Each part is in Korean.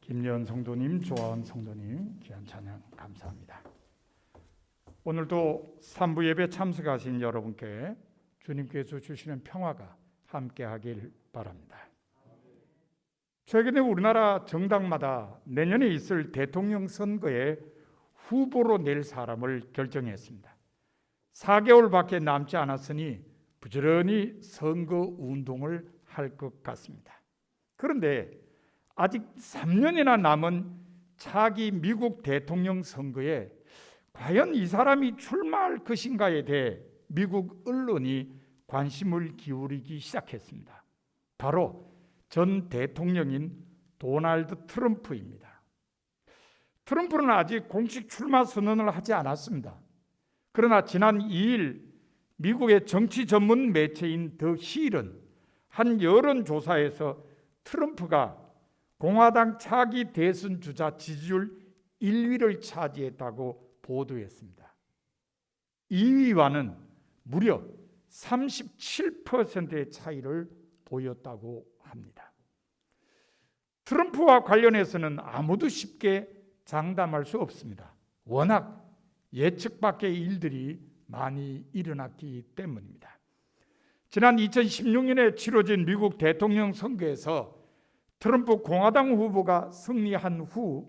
김여은 성도님, 조아은 성도님, 귀한 찬양 감사합니다. 오늘도 3부 예배 참석하신 여러분께 주님께서 주시는 평화가 함께하길 바랍니다. 최근에 우리나라 정당마다 내년에 있을 대통령 선거에 후보로 낼 사람을 결정했습니다. 4개월밖에 남지 않았으니 부지런히 선거 운동을 할 것 같습니다. 그런데 아직 3년이나 남은 차기 미국 대통령 선거에 과연 이 사람이 출마할 것인가에 대해 미국 언론이 관심을 기울이기 시작했습니다. 바로 전 대통령인 도널드 트럼프입니다. 트럼프는 아직 공식 출마 선언을 하지 않았습니다. 그러나 지난 2일 미국의 정치 전문 매체인 더 힐은 한 여론조사에서 트럼프가 공화당 차기 대선 주자 지지율 1위를 차지했다고 보도했습니다. 2위와는 무려 37%의 차이를 보였다고 합니다. 트럼프와 관련해서는 아무도 쉽게 장담할 수 없습니다. 워낙 예측 밖의 일들이 많이 일어났기 때문입니다. 지난 2016년에 치러진 미국 대통령 선거에서 트럼프 공화당 후보가 승리한 후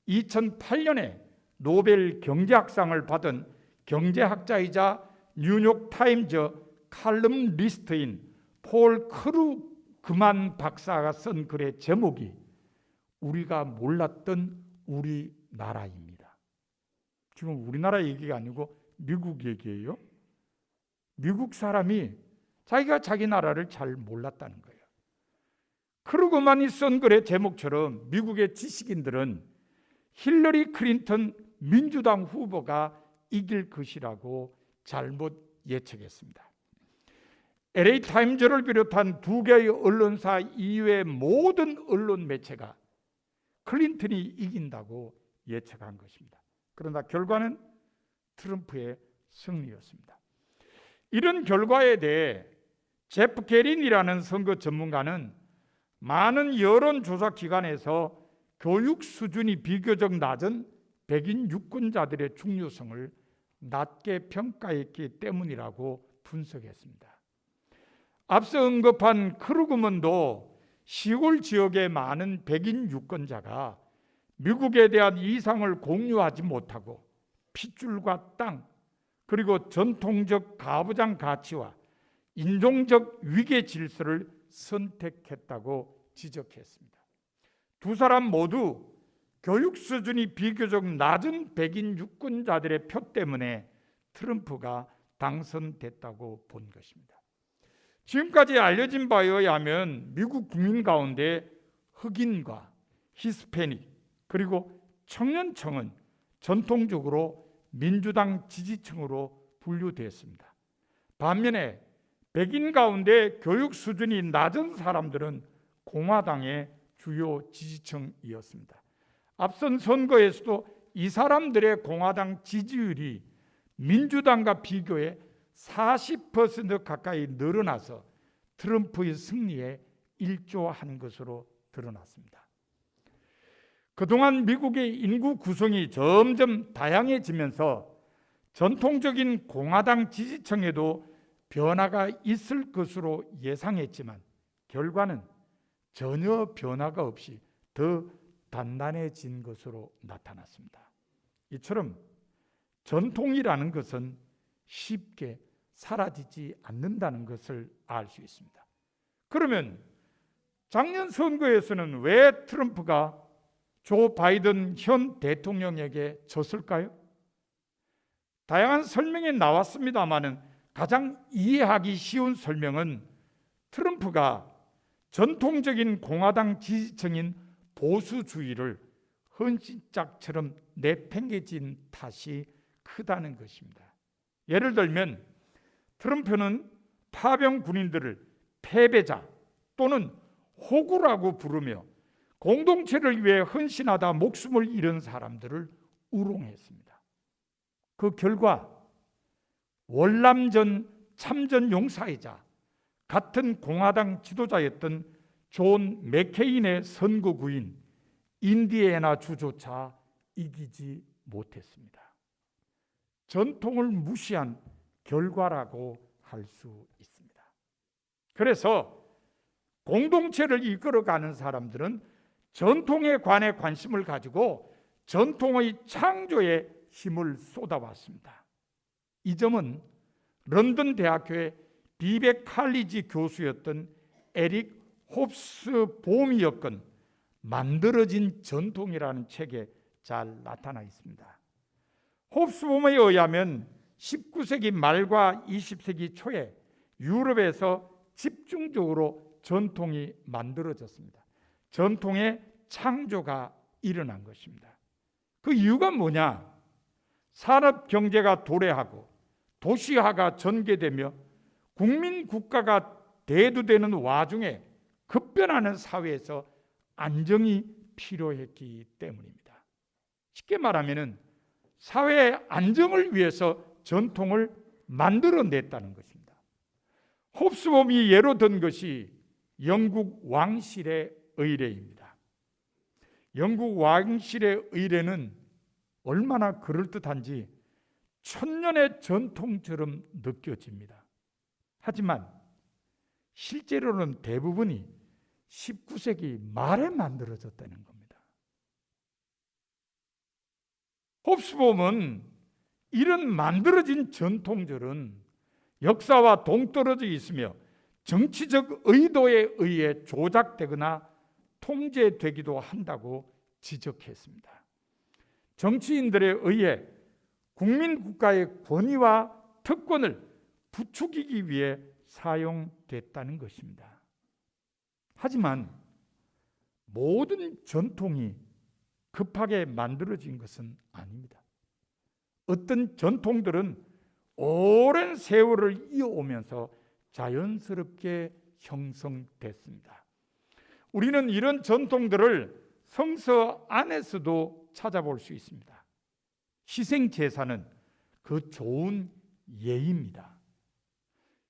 2008년에 노벨 경제학상을 받은 경제학자이자 뉴욕타임즈 칼럼니스트인 폴 크루그만 박사가 쓴 글의 제목이 우리가 몰랐던 우리나라입니다. 지금 우리나라 얘기가 아니고 미국 얘기예요. 미국 사람이 자기가 자기 나라를 잘 몰랐다는 거예요. 크루그만이 쓴 글의 제목처럼 미국의 지식인들은 힐러리 클린턴 민주당 후보가 이길 것이라고 잘못 예측했습니다. LA 타임즈를 비롯한 2개의 언론사 이외의 모든 언론 매체가 클린턴이 이긴다고 예측한 것입니다. 그러나 결과는 트럼프의 승리였습니다. 이런 결과에 대해 제프 게린이라는 선거 전문가는 많은 여론조사 기관에서 교육 수준이 비교적 낮은 백인 유권자들의 중요성을 낮게 평가했기 때문이라고 분석했습니다. 앞서 언급한 크루그먼도 시골 지역의 많은 백인 유권자가 미국에 대한 이상을 공유하지 못하고 핏줄과 땅, 그리고 전통적 가부장 가치와 인종적 위계 질서를 선택했다고 지적했습니다. 두 사람 모두 교육 수준이 비교적 낮은 백인 유권자들의 표 때문에 트럼프가 당선됐다고 본 것입니다. 지금까지 알려진 바에 의하면 미국 국민 가운데 흑인과 히스패닉 그리고 청년층은 전통적으로 민주당 지지층으로 분류됐습니다. 반면에 백인 가운데 교육 수준이 낮은 사람들은 공화당의 주요 지지층이었습니다. 앞선 선거에서도 이 사람들의 공화당 지지율이 민주당과 비교해 40% 가까이 늘어나서 트럼프의 승리에 일조한 것으로 드러났습니다. 그동안 미국의 인구 구성이 점점 다양해지면서 전통적인 공화당 지지층에도 변화가 있을 것으로 예상했지만 결과는 전혀 변화가 없이 더 단단해진 것으로 나타났습니다. 이처럼 전통이라는 것은 쉽게 사라지지 않는다는 것을 알 수 있습니다. 그러면 작년 선거에서는 왜 트럼프가 조 바이든 현 대통령에게 졌을까요? 다양한 설명이 나왔습니다마는 가장 이해하기 쉬운 설명은 트럼프가 전통적인 공화당 지지층인 보수주의를 헌신짝처럼 내팽개친 탓이 크다는 것입니다. 예를 들면 트럼프는 파병 군인들을 패배자 또는 호구라고 부르며 공동체를 위해 헌신하다 목숨을 잃은 사람들을 우롱했습니다. 그 결과 월남전 참전 용사이자 같은 공화당 지도자였던 존 맥케인의 선거구인 인디애나 주조차 이기지 못했습니다. 전통을 무시한 결과라고 할 수 있습니다. 그래서 공동체를 이끌어가는 사람들은 전통에 관해 관심을 가지고 전통의 창조에 힘을 쏟아왔습니다. 이 점은 런던 대학교의 비백 칼리지 교수였던 에릭 홉스봄이었건 만들어진 전통이라는 책에 잘 나타나 있습니다. 홉스봄에 의하면 19세기 말과 20세기 초에 유럽에서 집중적으로 전통이 만들어졌습니다. 전통의 창조가 일어난 것입니다. 그 이유가 뭐냐? 산업 경제가 도래하고 도시화가 전개되며 국민 국가가 대두되는 와중에 급변하는 사회에서 안정이 필요했기 때문입니다. 쉽게 말하면 사회의 안정을 위해서 전통을 만들어냈다는 것입니다. 홉스봄이 예로 든 것이 영국 왕실의 의례입니다. 영국 왕실의 의례는 얼마나 그럴듯한지 천년의 전통처럼 느껴집니다. 하지만 실제로는 대부분이 19세기 말에 만들어졌다는 겁니다. 홉스봄은 이런 만들어진 전통들은 역사와 동떨어져 있으며 정치적 의도에 의해 조작되거나 통제되기도 한다고 지적했습니다. 정치인들에 의해 국민 국가의 권위와 특권을 부추기기 위해 사용됐다는 것입니다. 하지만 모든 전통이 급하게 만들어진 것은 아닙니다. 어떤 전통들은 오랜 세월을 이어오면서 자연스럽게 형성됐습니다. 우리는 이런 전통들을 성서 안에서도 찾아볼 수 있습니다. 희생제사는 그 좋은 예입니다.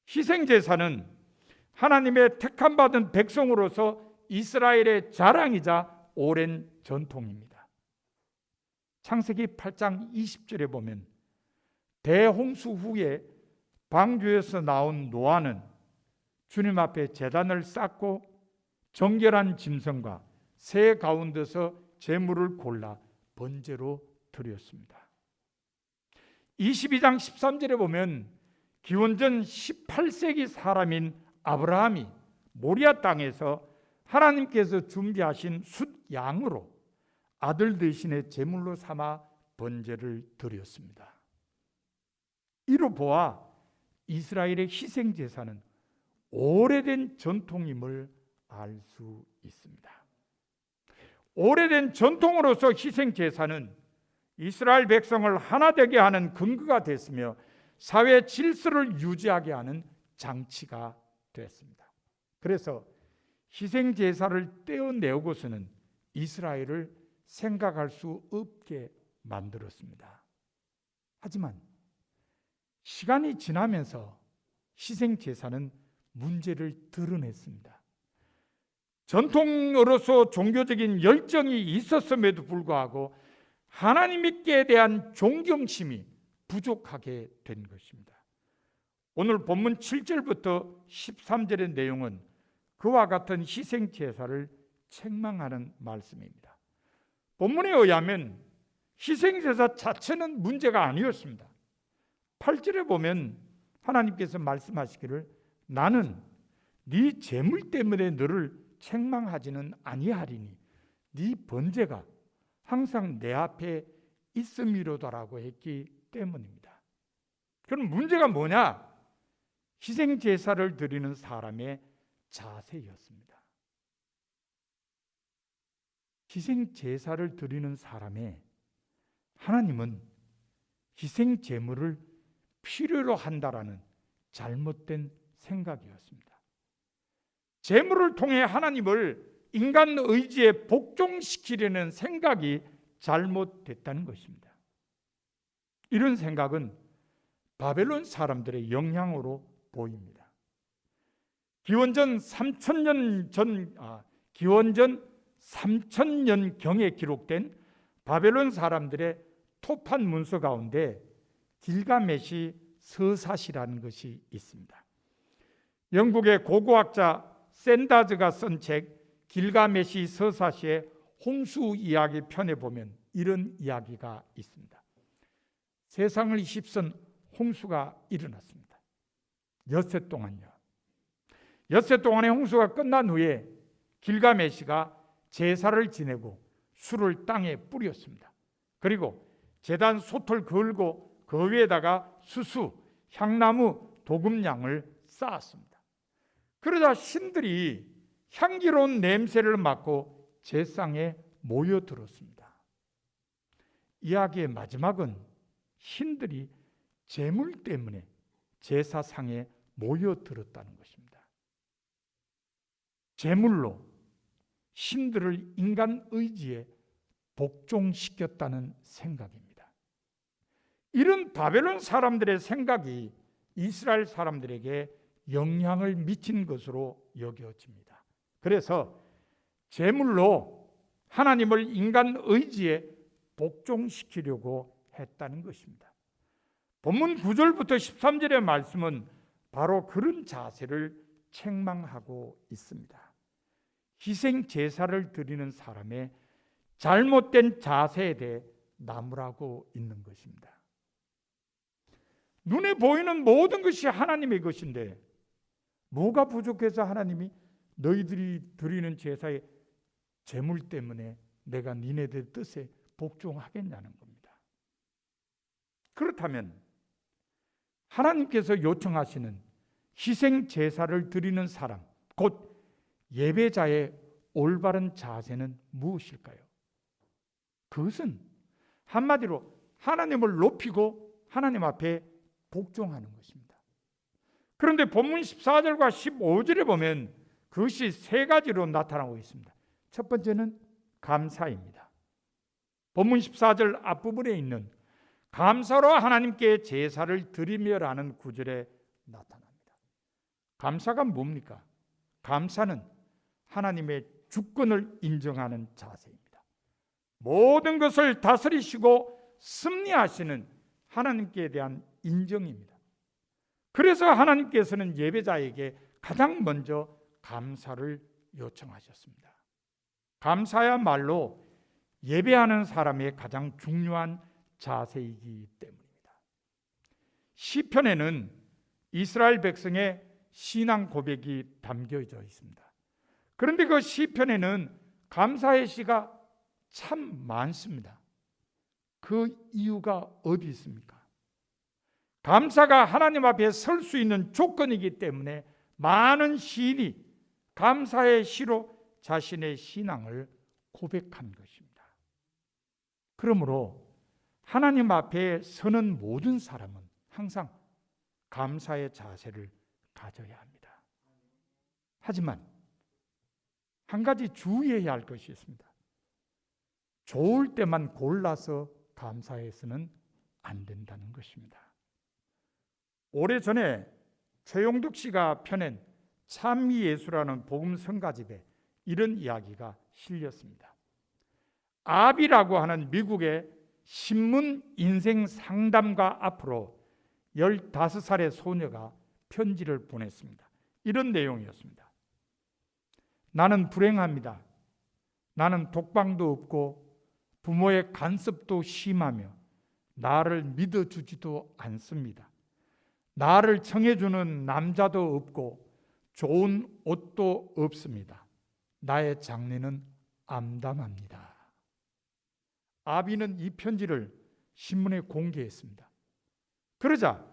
희생제사는 하나님의 택함받은 백성으로서 이스라엘의 자랑이자 오랜 전통입니다. 창세기 8장 20절에 보면 대홍수 후에 방주에서 나온 노아는 주님 앞에 제단을 쌓고 정결한 짐승과 새 가운데서 제물을 골라 번제로 드렸습니다. 22장 13절에 보면 기원전 18세기 사람인 아브라함이 모리아 땅에서 하나님께서 준비하신 숫양으로 아들 대신에 제물로 삼아 번제를 드렸습니다. 이로 보아 이스라엘의 희생제사는 오래된 전통임을 알 수 있습니다. 오래된 전통으로서 희생제사는 이스라엘 백성을 하나 되게 하는 근거가 됐으며 사회 질서를 유지하게 하는 장치가 됐습니다. 그래서 희생제사를 떼어내고서는 이스라엘을 생각할 수 없게 만들었습니다. 하지만 시간이 지나면서 희생제사는 문제를 드러냈습니다. 전통으로서 종교적인 열정이 있었음에도 불구하고 하나님께 대한 존경심이 부족하게 된 것입니다. 오늘 본문 7절부터 13절의 내용은 그와 같은 희생제사를 책망하는 말씀입니다. 본문에 의하면 희생제사 자체는 문제가 아니었습니다. 8절에 보면 하나님께서 말씀하시기를 나는 네 재물 때문에 너를 책망하지는 아니하리니 네 번제가 항상 내 앞에 있음이로다라고 했기 때문입니다. 그럼 문제가 뭐냐? 희생제사를 드리는 사람의 자세였습니다. 희생제사를 드리는 사람의 하나님은 희생제물을 필요로 한다라는 잘못된 생각이었습니다. 제물을 통해 하나님을 인간 의지에 복종시키려는 생각이 잘못됐다는 것입니다. 이런 생각은 바벨론 사람들의 영향으로 보입니다. 기원전 3000년경에 기록된 바벨론 사람들의 토판 문서 가운데 길가메시 서사시라는 것이 있습니다. 영국의 고고학자 샌다즈가 쓴 책 길가메시 서사시의 홍수 이야기 편에 보면 이런 이야기가 있습니다. 세상을 휩쓴 홍수가 일어났습니다. 엿새 동안요. 엿새 동안의 홍수가 끝난 후에 길가메시가 제사를 지내고 술을 땅에 뿌렸습니다. 그리고 제단 솥을 걸고 그 위에다가 수수, 향나무, 도금냥을 쌓았습니다. 그러자 신들이 향기로운 냄새를 맡고 제상에 모여들었습니다. 이야기의 마지막은 신들이 재물 때문에 제사상에 모여들었다는 것입니다. 재물로 신들을 인간 의지에 복종시켰다는 생각입니다. 이런 바벨론 사람들의 생각이 이스라엘 사람들에게 영향을 미친 것으로 여겨집니다. 그래서 제물로 하나님을 인간 의지에 복종시키려고 했다는 것입니다. 본문 9절부터 13절의 말씀은 바로 그런 자세를 책망하고 있습니다. 희생 제사를 드리는 사람의 잘못된 자세에 대해 나무라고 있는 것입니다. 눈에 보이는 모든 것이 하나님의 것인데 뭐가 부족해서 하나님이 너희들이 드리는 제사의 제물 때문에 내가 니네들 뜻에 복종하겠냐는 겁니다. 그렇다면 하나님께서 요청하시는 희생 제사를 드리는 사람, 곧 예배자의 올바른 자세는 무엇일까요? 그것은 한마디로 하나님을 높이고 하나님 앞에 복종하는 것입니다. 그런데 본문 14절과 15절에 보면 그것이 세 가지로 나타나고 있습니다. 첫 번째는 감사입니다. 본문 14절 앞부분에 있는 감사로 하나님께 제사를 드리며라는 구절에 나타납니다. 감사가 뭡니까? 감사는 하나님의 주권을 인정하는 자세입니다. 모든 것을 다스리시고 섭리하시는 하나님께 대한 인정입니다. 그래서 하나님께서는 예배자에게 가장 먼저 감사를 요청하셨습니다. 감사야말로 예배하는 사람의 가장 중요한 자세이기 때문입니다. 시편에는 이스라엘 백성의 신앙 고백이 담겨져 있습니다. 그런데 그 시편에는 감사의 시가 참 많습니다. 그 이유가 어디 있습니까? 감사가 하나님 앞에 설 수 있는 조건이기 때문에 많은 시인이 감사의 시로 자신의 신앙을 고백한 것입니다. 그러므로 하나님 앞에 서는 모든 사람은 항상 감사의 자세를 가져야 합니다. 하지만 한 가지 주의해야 할 것이 있습니다. 좋을 때만 골라서 감사해서는 안 된다는 것입니다. 오래전에 최용덕 씨가 펴낸 참미예수라는 복음 성가집에 이런 이야기가 실렸습니다. 압이라고 하는 미국의 신문 인생 상담가 앞으로 15살의 소녀가 편지를 보냈습니다. 이런 내용이었습니다. 나는 불행합니다. 나는 독방도 없고 부모의 간섭도 심하며 나를 믿어주지도 않습니다. 나를 청해주는 남자도 없고 좋은 옷도 없습니다. 나의 장래는 암담합니다. 아비는 이 편지를 신문에 공개했습니다. 그러자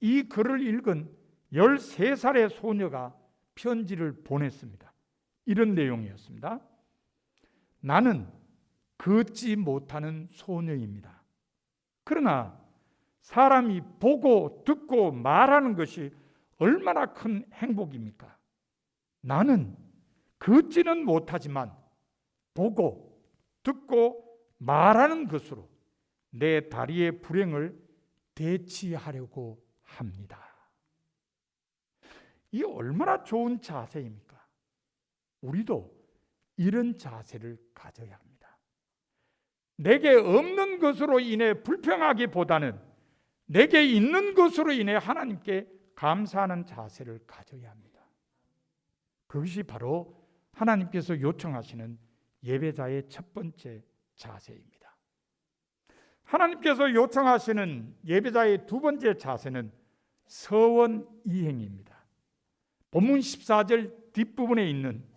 이 글을 읽은 13살의 소녀가 편지를 보냈습니다. 이런 내용이었습니다. 나는 걷지 못하는 소녀입니다. 그러나 사람이 보고 듣고 말하는 것이 얼마나 큰 행복입니까? 나는 걷지는 못하지만 보고 듣고 말하는 것으로 내 다리의 불행을 대치하려고 합니다. 이 얼마나 좋은 자세입니까? 우리도 이런 자세를 가져야 합니다. 내게 없는 것으로 인해 불평하기보다는 내게 있는 것으로 인해 하나님께 감사하는 자세를 가져야 합니다. 그것이 바로 하나님께서 요청하시는 예배자의 첫 번째 자세입니다. 하나님께서 요청하시는 예배자의 두 번째 자세는 서원 이행입니다. 본문 14절 뒷부분에 있는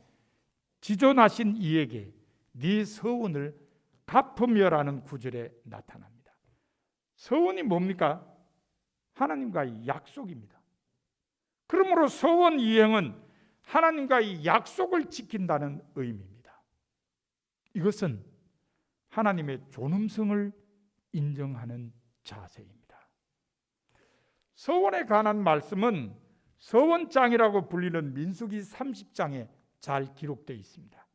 지존하신 이에게 네 서원을 갚으며라는 구절에 나타납니다. 서원이 뭡니까? 하나님과의 약속입니다. 그러므로 서원 이행은 하나님과의 약속을 지킨다는 의미입니다. 이것은 하나님의 존엄성을 인정하는 자세입니다. 서원에 관한 말씀은 서원장이라고 불리는 민수기 30장에 잘 기록되어 있습니다.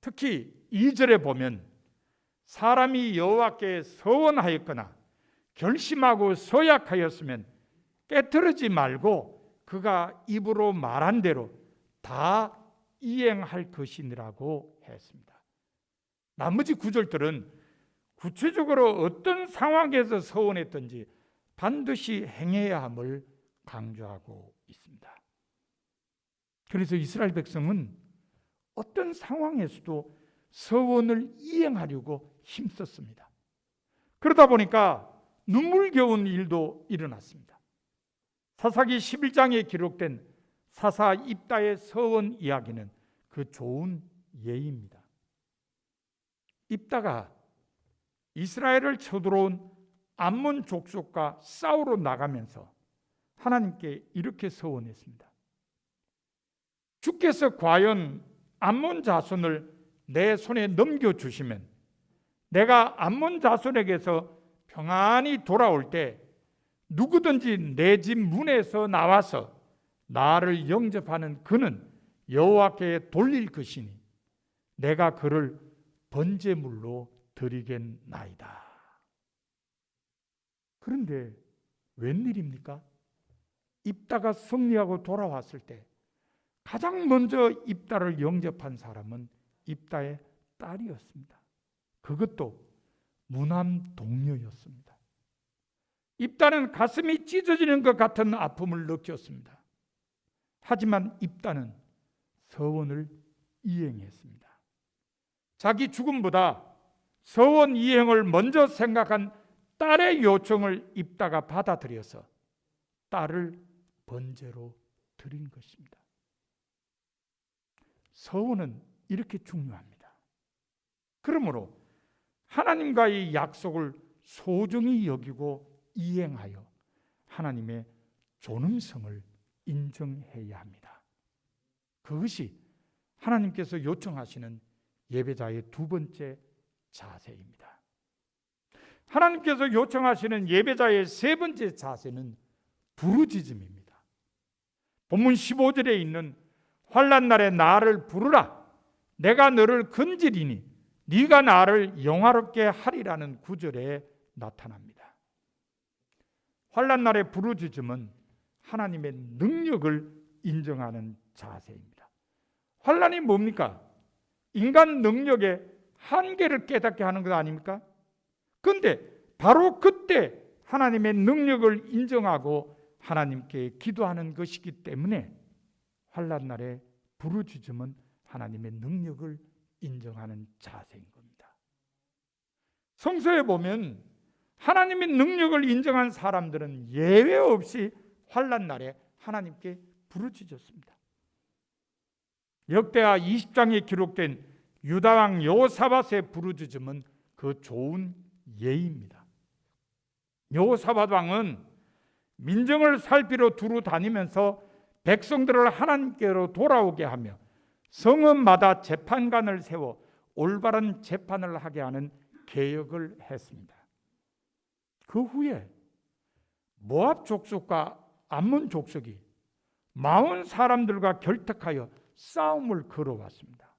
특히 2절에 보면 사람이 여호와께 서원하였거나 결심하고 서약하였으면 깨트리지 말고 그가 입으로 말한 대로 다 이행할 것이니라고 했습니다. 나머지 구절들은 구체적으로 어떤 상황에서 서원했든지 반드시 행해야 함을 강조하고 있습니다. 그래서 이스라엘 백성은 어떤 상황에서도 서원을 이행하려고 힘썼습니다. 그러다 보니까 눈물겨운 일도 일어났습니다. 사사기 11장에 기록된 사사 입다의 서원 이야기는 그 좋은 예입니다. 입다가 이스라엘을 쳐들어온 암몬 족속과 싸우러 나가면서 하나님께 이렇게 서원했습니다. 주께서 과연 암몬 자손을 내 손에 넘겨주시면 내가 암몬 자손에게서 평안히 돌아올 때 누구든지 내 집 문에서 나와서 나를 영접하는 그는 여호와께 돌릴 것이니 내가 그를 번제물로 드리겠나이다. 그런데 웬일입니까? 입다가 승리하고 돌아왔을 때 가장 먼저 입다를 영접한 사람은 입다의 딸이었습니다. 그것도 무남 동료였습니다. 입다는 가슴이 찢어지는 것 같은 아픔을 느꼈습니다. 하지만 입다는 서원을 이행했습니다. 자기 죽음보다 서원 이행을 먼저 생각한 딸의 요청을 입다가 받아들여서 딸을 번제로 드린 것입니다. 서원은 이렇게 중요합니다. 그러므로 하나님과의 약속을 소중히 여기고 이행하여 하나님의 존엄성을 인정해야 합니다. 그것이 하나님께서 요청하시는 예배자의 두 번째 자세입니다. 하나님께서 요청하시는 예배자의 세 번째 자세는 부르짖음입니다. 본문 15절에 있는 환난 날에 나를 부르라 내가 너를 건지리니 네가 나를 영화롭게 하리라는 구절에 나타납니다. 환난 날의 부르짖음은 하나님의 능력을 인정하는 자세입니다. 환난이 뭡니까? 인간 능력의 한계를 깨닫게 하는 것 아닙니까? 그런데 바로 그때 하나님의 능력을 인정하고 하나님께 기도하는 것이기 때문에 환난 날의 부르짖음은 하나님의 능력을 인정하는 자세인 겁니다. 성서에 보면 하나님의 능력을 인정한 사람들은 예외 없이 환난 날에 하나님께 부르짖었습니다. 역대하 20장에 기록된 유다왕 여호사밧의 부르짖음은 그 좋은 예입니다. 여호사밧 왕은 민정을 살피러 두루 다니면서 백성들을 하나님께로 돌아오게 하며 성읍마다 재판관을 세워 올바른 재판을 하게 하는 개혁을 했습니다. 그 후에 모압 족속과 암몬 족속이 마온 사람들과 결탁하여 싸움을 걸어왔습니다.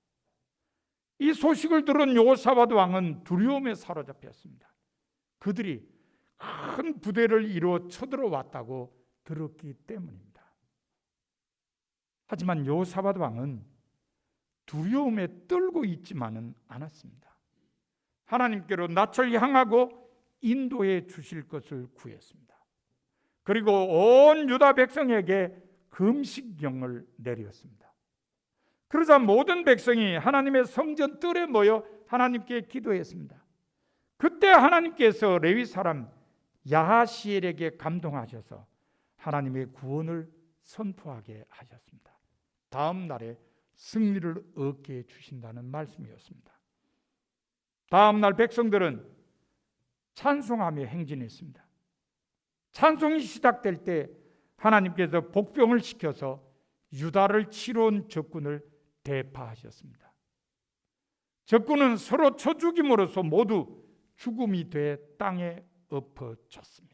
이 소식을 들은 여호사밧 왕은 두려움에 사로잡혔습니다. 그들이 큰 부대를 이루어 쳐들어왔다고 들었기 때문입니다. 하지만 여호사밧 왕은 두려움에 떨고 있지만은 않았습니다. 하나님께로 낯을 향하고 인도해 주실 것을 구했습니다. 그리고 온 유다 백성에게 금식령을 내렸습니다. 그러자 모든 백성이 하나님의 성전 뜰에 모여 하나님께 기도했습니다. 그때 하나님께서 레위 사람 야하시엘에게 감동하셔서 하나님의 구원을 선포하게 하셨습니다. 다음 날에 승리를 얻게 해주신다는 말씀이었습니다. 다음 날 백성들은 찬송하며 행진했습니다. 찬송이 시작될 때 하나님께서 복병을 시켜서 유다를 치러 온 적군을 대파하셨습니다. 적군은 서로 쳐 죽임으로써 모두 죽음이 돼 땅에 엎어졌습니다.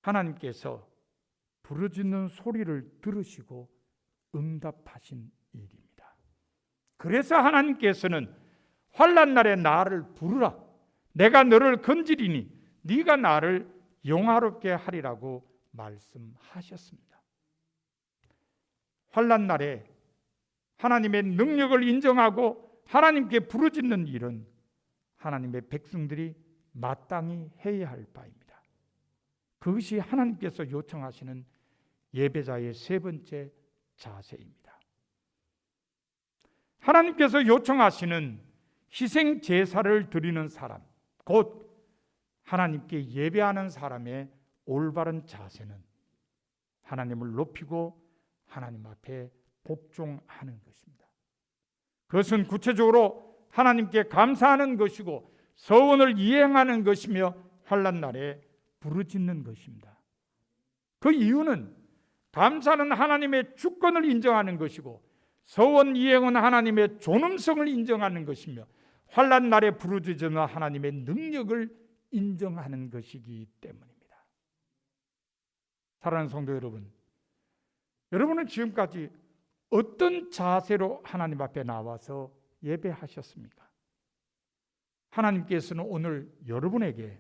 하나님께서 부르짖는 소리를 들으시고 응답하신 일입니다. 그래서 하나님께서는 환난 날에 나를 부르라, 내가 너를 건지리니 네가 나를 영화롭게 하리라고 말씀하셨습니다. 환난 날에 하나님의 능력을 인정하고 하나님께 부르짖는 일은 하나님의 백성들이 마땅히 해야 할 바입니다. 그것이 하나님께서 요청하시는 예배자의 세 번째 자세입니다. 하나님께서 요청하시는 희생 제사를 드리는 사람, 곧 하나님께 예배하는 사람의 올바른 자세는 하나님을 높이고 하나님 앞에 복종하는 것입니다. 그것은 구체적으로 하나님께 감사하는 것이고 서원을 이행하는 것이며 환난 날에 부르짖는 것입니다. 그 이유는 감사는 하나님의 주권을 인정하는 것이고 서원 이행은 하나님의 존엄성을 인정하는 것이며 환난 날에 부르짖는 하나님의 능력을 인정하는 것이기 때문입니다. 사랑하는 성도 여러분, 여러분은 지금까지 어떤 자세로 하나님 앞에 나와서 예배하셨습니까? 하나님께서는 오늘 여러분에게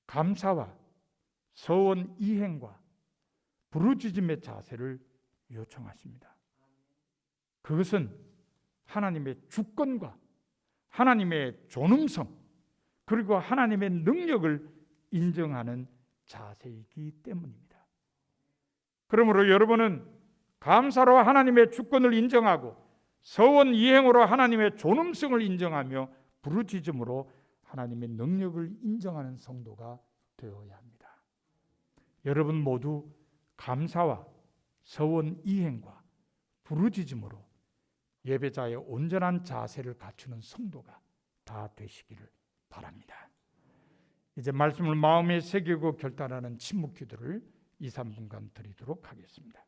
감사와 서원 이행과 부르짖음의 자세를 요청하십니다. 그것은 하나님의 주권과 하나님의 존엄성 그리고 하나님의 능력을 인정하는 자세이기 때문입니다. 그러므로 여러분은 감사로 하나님의 주권을 인정하고 서원 이행으로 하나님의 존엄성을 인정하며 부르짖음으로 하나님의 능력을 인정하는 성도가 되어야 합니다. 여러분 모두 감사와 서원 이행과 부르짖음으로 예배자의 온전한 자세를 갖추는 성도가 다 되시기를 바랍니다. 이제 말씀을 마음에 새기고 결단하는 침묵 기도를 2, 3분간 드리도록 하겠습니다.